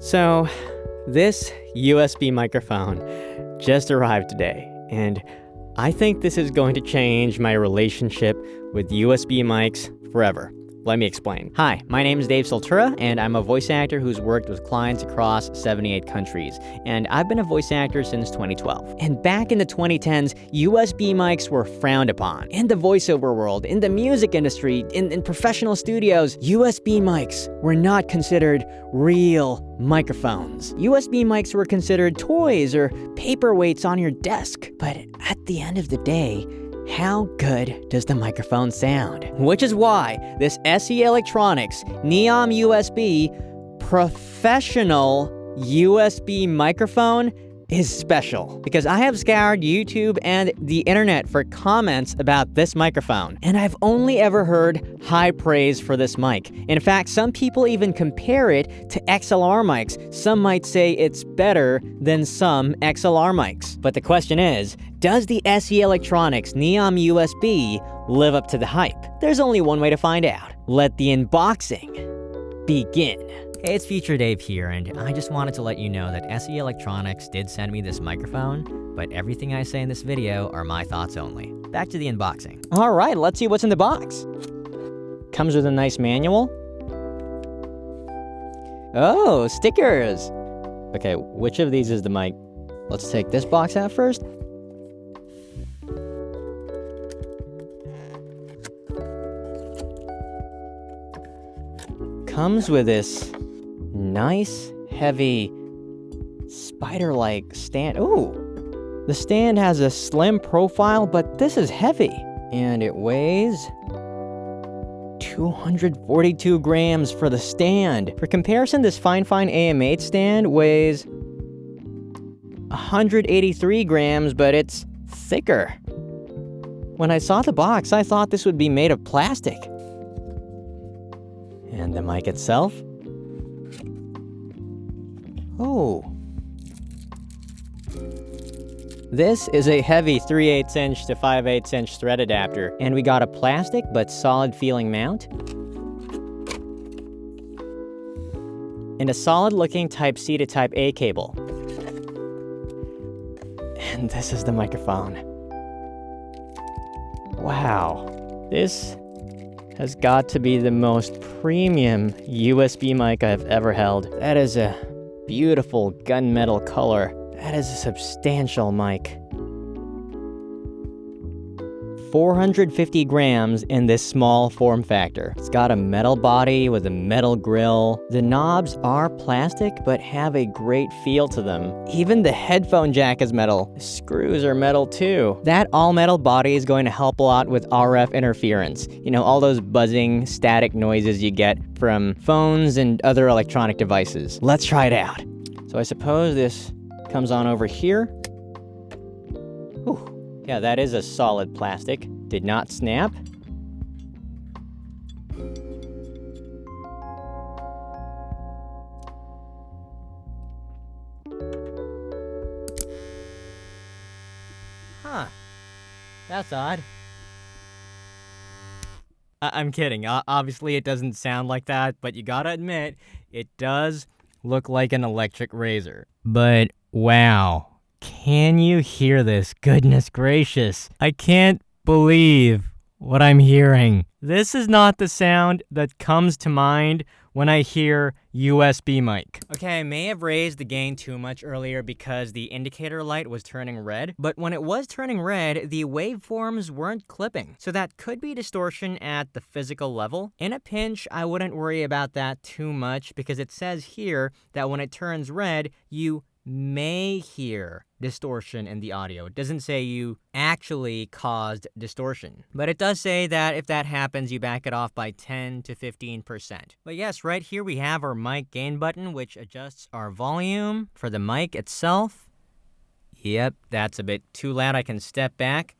So, this USB microphone just arrived today, and I think this is going to change my relationship with USB mics forever. Let me explain. Hi, my name is Dave Soltura, and I'm a voice actor who's worked with clients across 78 countries. And I've been a voice actor since 2012. And back in the 2010s, USB mics were frowned upon. In the voiceover world, in the music industry, in professional studios, USB mics were not considered real microphones. USB mics were considered toys or paperweights on your desk. But at the end of the day, how good does the microphone sound? Which is why this SE Electronics Neom USB professional USB microphone is special. Because I have scoured YouTube and the internet for comments about this microphone, and I've only ever heard high praise for this mic. In fact, some people even compare it to XLR mics. Some might say it's better than some XLR mics. But the question is, does the SE Electronics Neom USB live up to the hype? There's only one way to find out. Let the unboxing begin. Hey, it's Future Dave here, and I just wanted to let you know that SE Electronics did send me this microphone, but everything I say in this video are my thoughts only. Back to the unboxing. All right, let's see what's in the box. Comes with a nice manual. Oh, stickers. Okay, which of these is the mic? Let's take this box out first. Comes with this nice, heavy, spider-like stand. Ooh, the stand has a slim profile, but this is heavy. And it weighs 242 grams for the stand. For comparison, this Fifine A8 stand weighs 183 grams, but it's thicker. When I saw the box, I thought this would be made of plastic. And the mic itself? Oh. This is a heavy 3/8 inch to 5/8 inch thread adapter, and we got a plastic but solid feeling mount, and a solid looking Type-C to Type-A cable. And this is the microphone. Wow. This has got to be the most premium USB mic I've ever held. That is a beautiful gunmetal color. That is a substantial mic. 450 grams in this small form factor. It's got a metal body with a metal grill. The knobs are plastic, but have a great feel to them. Even the headphone jack is metal. The screws are metal too. That all-metal body is going to help a lot with RF interference. You know, all those buzzing, static noises you get from phones and other electronic devices. Let's try it out. So I suppose this comes on over here. Ooh. Yeah, that is a solid plastic. Did not snap. Huh. That's odd. I'm kidding. Obviously, it doesn't sound like that, but you gotta admit, it does look like an electric razor. But wow. Can you hear this? Goodness gracious. I can't believe what I'm hearing. This is not the sound that comes to mind when I hear USB mic. Okay, I may have raised the gain too much earlier because the indicator light was turning red, but when it was turning red, the waveforms weren't clipping. So that could be distortion at the physical level. In a pinch, I wouldn't worry about that too much because it says here that when it turns red, you may hear distortion in the audio. It doesn't say you actually caused distortion. But it does say that if that happens, you back it off by 10 to 15%. But yes, right here we have our mic gain button, which adjusts our volume for the mic itself. Yep, that's a bit too loud. I can step back.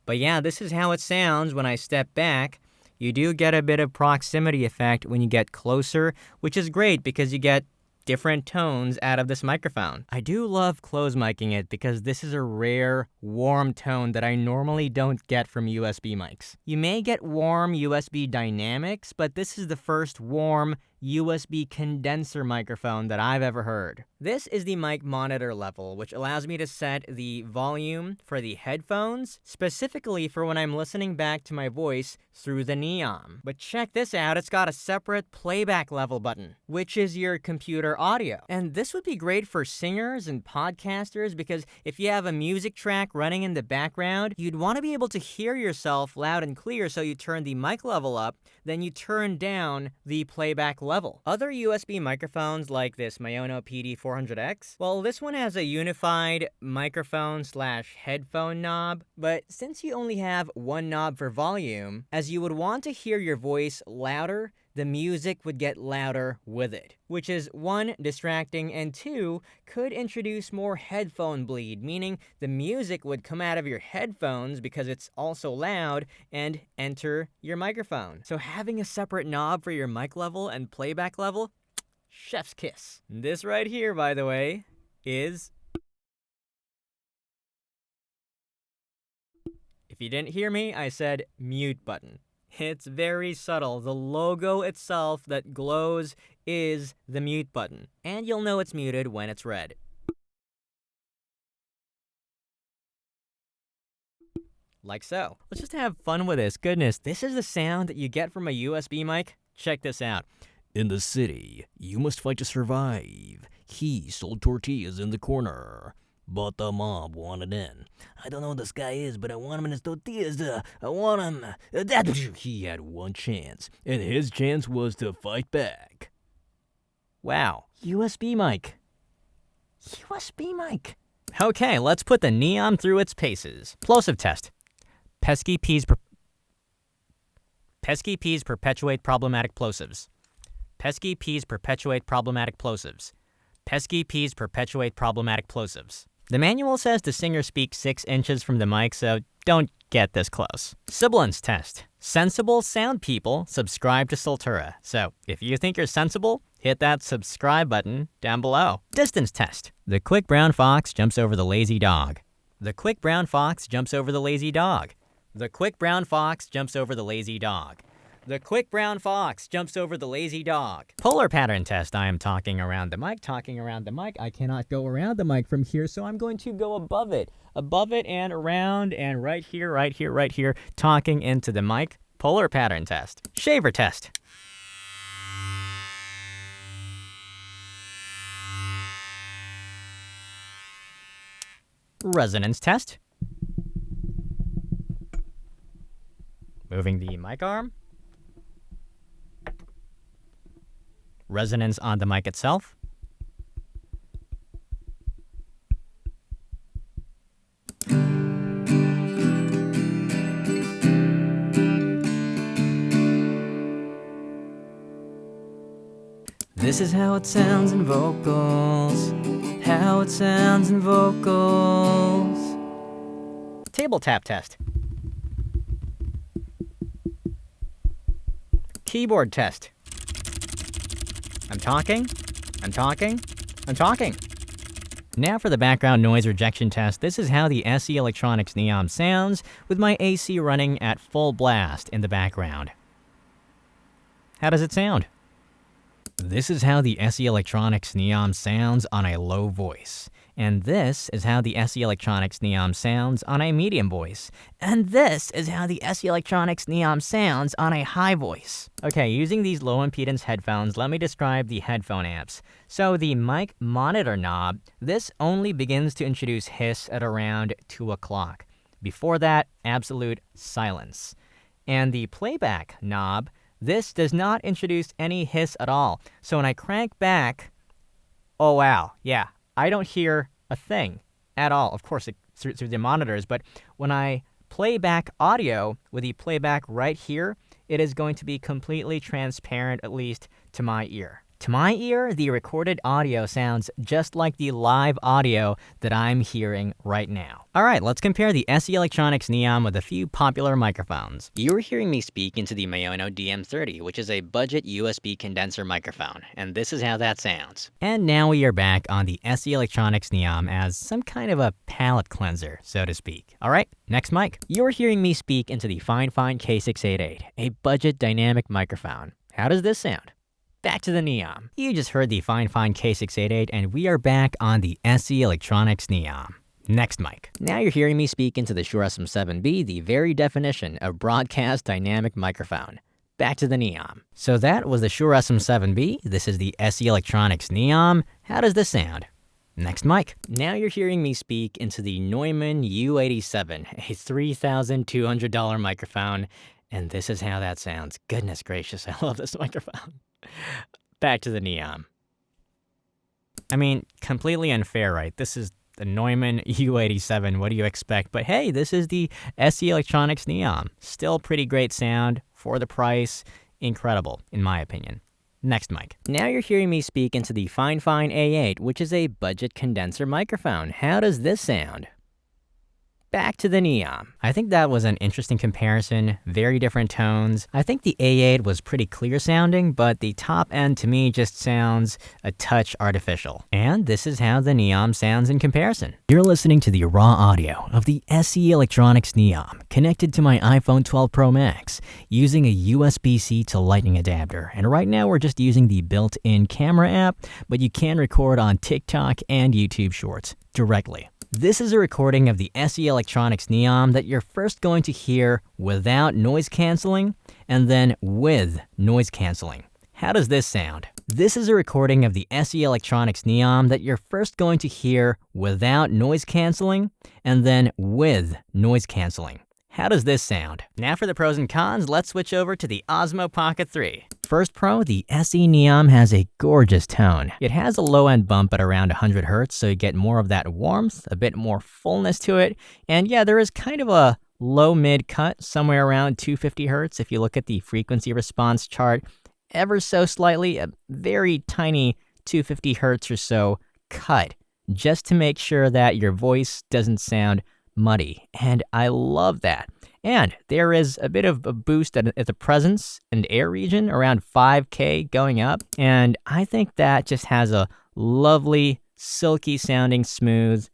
But yeah, this is how it sounds when I step back. You do get a bit of proximity effect when you get closer, which is great because you get different tones out of this microphone. I do love close micing it because this is a rare, warm tone that I normally don't get from USB mics. You may get warm USB dynamics, but this is the first warm, USB condenser microphone that I've ever heard. This is the mic monitor level, which allows me to set the volume for the headphones, specifically for when I'm listening back to my voice through the Neom. But check this out, it's got a separate playback level button, which is your computer audio. And this would be great for singers and podcasters because if you have a music track running in the background, you'd want to be able to hear yourself loud and clear, so you turn the mic level up, then you turn down the playback level. Other USB microphones like this Maono PD400X, well, this one has a unified microphone/headphone knob, but since you only have one knob for volume, as you would want to hear your voice louder, the music would get louder with it, which is one, distracting, and two, could introduce more headphone bleed, meaning the music would come out of your headphones because it's also loud and enter your microphone. So having a separate knob for your mic level and playback level, chef's kiss. This right here, by the way, is... If you didn't hear me, I said mute button. It's very subtle. The logo itself that glows is the mute button. And you'll know it's muted when it's red. Like so. Let's just have fun with this. Goodness, this is the sound that you get from a USB mic? Check this out. In the city, you must fight to survive. He sold tortillas in the corner, but the mob wanted in. I don't know who this guy is, but I want him in his tortillas. I want him. He had one chance, and his chance was to fight back. Wow. USB mic. USB mic. Okay, let's put the Neom through its paces. Plosive Test. Pesky peas perpetuate problematic plosives. Pesky peas perpetuate problematic plosives. Pesky peas perpetuate problematic plosives. The manual says the singer speaks 6 inches from the mic, so don't get this close. Sibilance Test. Sensible sound people subscribe to Soltura. So if you think you're sensible, hit that subscribe button down below. Distance Test. The quick brown fox jumps over the lazy dog. The quick brown fox jumps over the lazy dog. The quick brown fox jumps over the lazy dog. The quick brown fox jumps over the lazy dog. Polar pattern test. I am talking around the mic. I cannot go around the mic from here, so I'm going to go above it and around and right here, talking into the mic. Polar pattern test. Shaver test. Resonance test. Moving the mic arm. Resonance on the mic itself. This is how it sounds in vocals. How it sounds in vocals. Table tap test. Keyboard test. I'm talking. Now for the background noise rejection test. This is how the SE Electronics Neom sounds with my AC running at full blast in the background. How does it sound? This is how the SE Electronics Neom sounds on a low voice. And this is how the SE Electronics Neom sounds on a medium voice. And this is how the SE Electronics Neom sounds on a high voice. Okay, using these low impedance headphones, let me describe the headphone amps. So the mic monitor knob, this only begins to introduce hiss at around 2 o'clock. Before that, absolute silence. And the playback knob, this does not introduce any hiss at all. So when I crank back, oh wow, yeah, I don't hear a thing at all. Of course, through the monitors, but when I play back audio with the playback right here, it is going to be completely transparent, at least to my ear. To my ear, the recorded audio sounds just like the live audio that I'm hearing right now. All right, let's compare the SE Electronics Neom with a few popular microphones. You're hearing me speak into the Maono DM30, which is a budget USB condenser microphone, and this is how that sounds. And now we are back on the SE Electronics Neom as some kind of a palate cleanser, so to speak. All right, next mic. You're hearing me speak into the Fifine K688, a budget dynamic microphone. How does this sound? Back to the Neom. You just heard the Fifine K688, and we are back on the SE Electronics Neom. Next mic. Now you're hearing me speak into the Shure SM7b, the very definition of broadcast dynamic microphone. Back to the Neom. So that was the Shure SM7b. This is the SE Electronics Neom. How does this sound? Next mic. Now you're hearing me speak into the Neumann U87, a $3,200 microphone, and this is how that sounds. Goodness gracious, I love this microphone. Back to the Neom. I mean, completely unfair, right? This is the Neumann U87, what do you expect? But hey, this is the SE Electronics Neom. Still pretty great sound for the price. Incredible, in my opinion. Next mic. Now you're hearing me speak into the Fifine A8, which is a budget condenser microphone. How does this sound? Back to the Neom. I think that was an interesting comparison, very different tones. I think the A8 was pretty clear sounding, but the top end to me just sounds a touch artificial. And this is how the Neom sounds in comparison. You're listening to the raw audio of the SE Electronics Neom, connected to my iPhone 12 Pro Max, using a USB-C to Lightning adapter. And right now we're just using the built-in camera app, but you can record on TikTok and YouTube Shorts directly. This is a recording of the SE Electronics Neom that you're first going to hear without noise canceling and then with noise canceling. How does this sound? This is a recording of the SE Electronics Neom that you're first going to hear without noise canceling and then with noise canceling. How does this sound? Now for the pros and cons, let's switch over to the Osmo Pocket 3. First pro, the SE Neom has a gorgeous tone. It has a low-end bump at around 100 Hz, so you get more of that warmth, a bit more fullness to it. And yeah, there is kind of a low-mid cut, somewhere around 250 Hz. If you look at the frequency response chart, ever so slightly, a very tiny 250 Hz or so cut, just to make sure that your voice doesn't sound muddy, and I love that. And there is a bit of a boost at the presence and air region, around 5K going up, and I think that just has a lovely, silky sounding smooth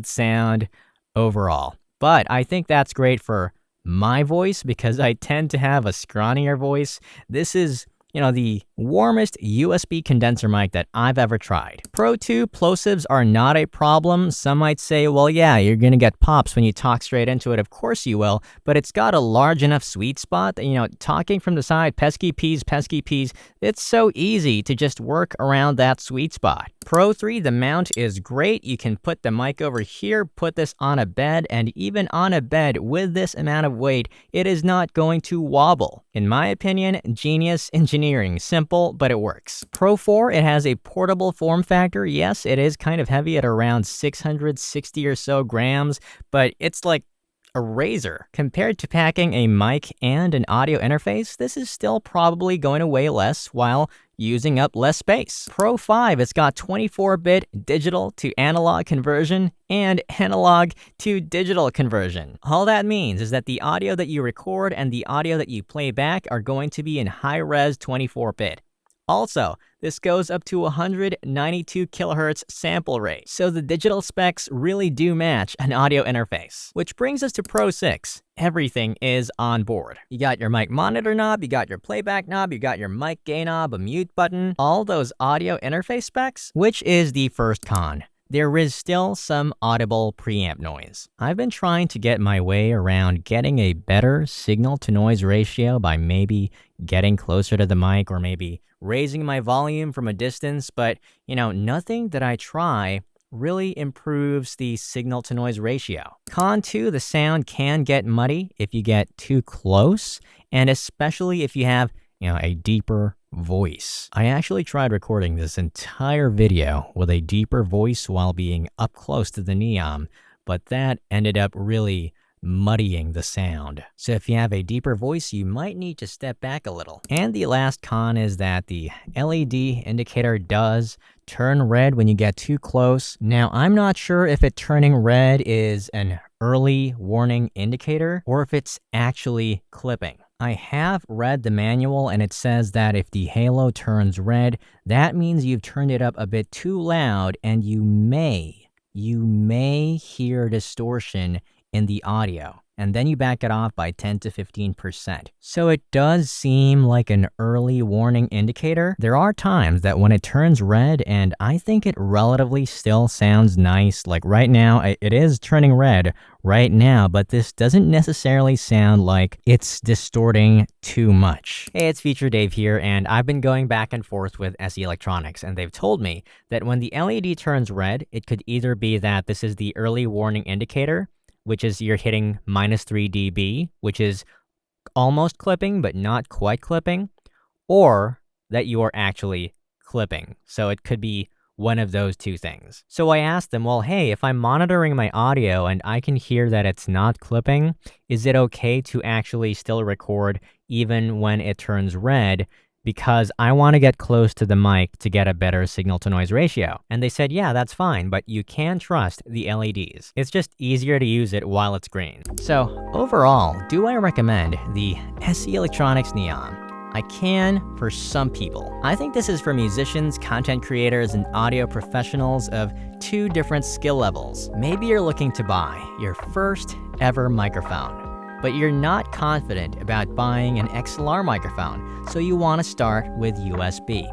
sound overall. But I think that's great for my voice because I tend to have a scrawnier voice. This is the warmest USB condenser mic that I've ever tried. Pro 2 plosives are not a problem. Some might say, well, yeah, you're gonna get pops when you talk straight into it. Of course you will, but it's got a large enough sweet spot that, talking from the side, pesky peas, it's so easy to just work around that sweet spot. Pro 3, the mount is great. You can put the mic over here, put this on a bed, and even on a bed with this amount of weight, it is not going to wobble. In my opinion, genius engineering. Simple, but it works. Pro 4, it has a portable form factor. Yes, it is kind of heavy at around 660 or so grams, but it's like a razor. Compared to packing a mic and an audio interface, this is still probably going to weigh less while using up less space. Pro 5, it's got 24-bit digital to analog conversion and analog to digital conversion. All that means is that the audio that you record and the audio that you play back are going to be in high-res 24-bit. Also, this goes up to 192 kilohertz sample rate, so the digital specs really do match an audio interface. Which brings us to Pro 6. Everything is on board. You got your mic monitor knob, you got your playback knob, you got your mic gain knob, a mute button, all those audio interface specs. Which is the first con? There is still some audible preamp noise. I've been trying to get my way around getting a better signal-to-noise ratio by maybe getting closer to the mic or maybe raising my volume from a distance, but, nothing that I try really improves the signal-to-noise ratio. Con 2, the sound can get muddy if you get too close, and especially if you have, a deeper voice. I actually tried recording this entire video with a deeper voice while being up close to the Neom, but that ended up really muddying the sound. So if you have a deeper voice, you might need to step back a little. And the last con is that the LED indicator does turn red when you get too close. Now, I'm not sure if it turning red is an early warning indicator or if it's actually clipping. I have read the manual and it says that if the halo turns red, that means you've turned it up a bit too loud and you may hear distortion in the audio. and then you back it off by 10 to 15%. So it does seem like an early warning indicator. There are times that when it turns red, and I think it relatively still sounds nice. Like right now, it is turning red right now, but this doesn't necessarily sound like it's distorting too much. Hey, it's Feature Dave here, and I've been going back and forth with SE Electronics, and they've told me that when the LED turns red, it could either be that this is the early warning indicator, which is you're hitting -3 dB, which is almost clipping, but not quite clipping, or that you are actually clipping. So it could be one of those two things. So I asked them, well, hey, if I'm monitoring my audio and I can hear that it's not clipping, is it okay to actually still record even when it turns red? Because I want to get close to the mic to get a better signal-to-noise ratio. And they said, yeah, that's fine, but you can trust the LEDs. It's just easier to use it while it's green. So overall, do I recommend the SE Electronics Neom? I can for some people. I think this is for musicians, content creators, and audio professionals of two different skill levels. Maybe you're looking to buy your first ever microphone, but you're not confident about buying an XLR microphone, so you want to start with USB.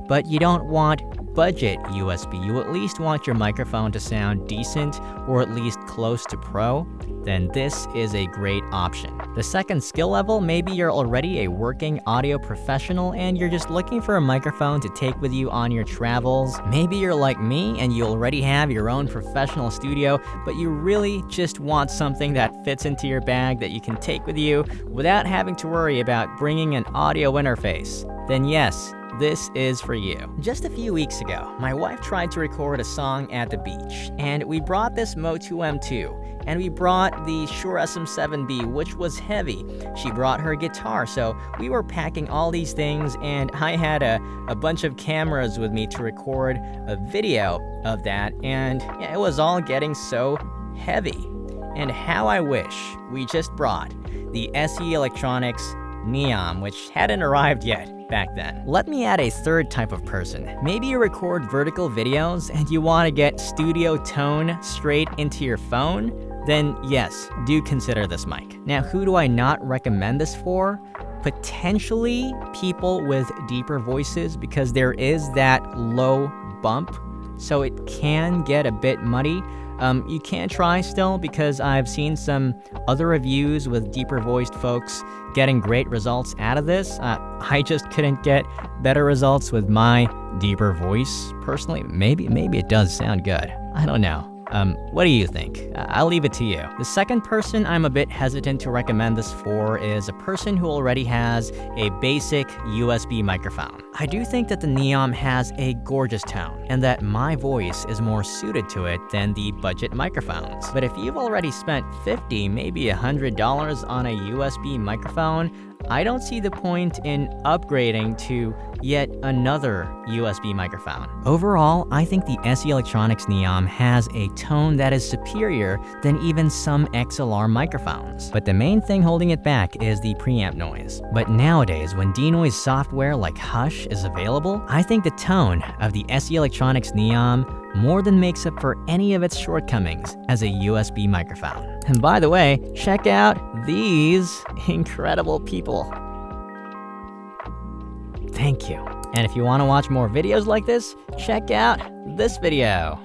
But you don't want budget USB, you at least want your microphone to sound decent or at least close to pro, then this is a great option. The second skill level, maybe you're already a working audio professional and you're just looking for a microphone to take with you on your travels. Maybe you're like me and you already have your own professional studio, but you really just want something that fits into your bag that you can take with you without having to worry about bringing an audio interface. Then yes, this is for you. Just a few weeks ago, my wife tried to record a song at the beach, and we brought this Moto M2, and we brought the Shure SM7b, which was heavy. She brought her guitar, so we were packing all these things, and I had a bunch of cameras with me to record a video of that, and yeah, it was all getting so heavy. And how I wish we just brought the SE Electronics Neom, which hadn't arrived yet back then. Let me add a third type of person. Maybe you record vertical videos and you want to get studio tone straight into your phone? Then yes, do consider this mic. Now, who do I not recommend this for? Potentially people with deeper voices, because there is that low bump, so it can get a bit muddy. You can try still, because I've seen some other reviews with deeper voiced folks getting great results out of this. I just couldn't get better results with my deeper voice personally. Maybe it does sound good. I don't know. What do you think? I'll leave it to you. The second person I'm a bit hesitant to recommend this for is a person who already has a basic USB microphone. I do think that the Neom has a gorgeous tone, and that my voice is more suited to it than the budget microphones. But if you've already spent $50, maybe $100 on a USB microphone, I don't see the point in upgrading to yet another USB microphone. Overall, I think the SE Electronics Neom has a tone that is superior than even some XLR microphones. But the main thing holding it back is the preamp noise. But nowadays, when denoise software like Hush is available, I think the tone of the SE Electronics Neom more than makes up for any of its shortcomings as a USB microphone. And by the way, check out these incredible people. Thank you. And if you want to watch more videos like this, check out this video.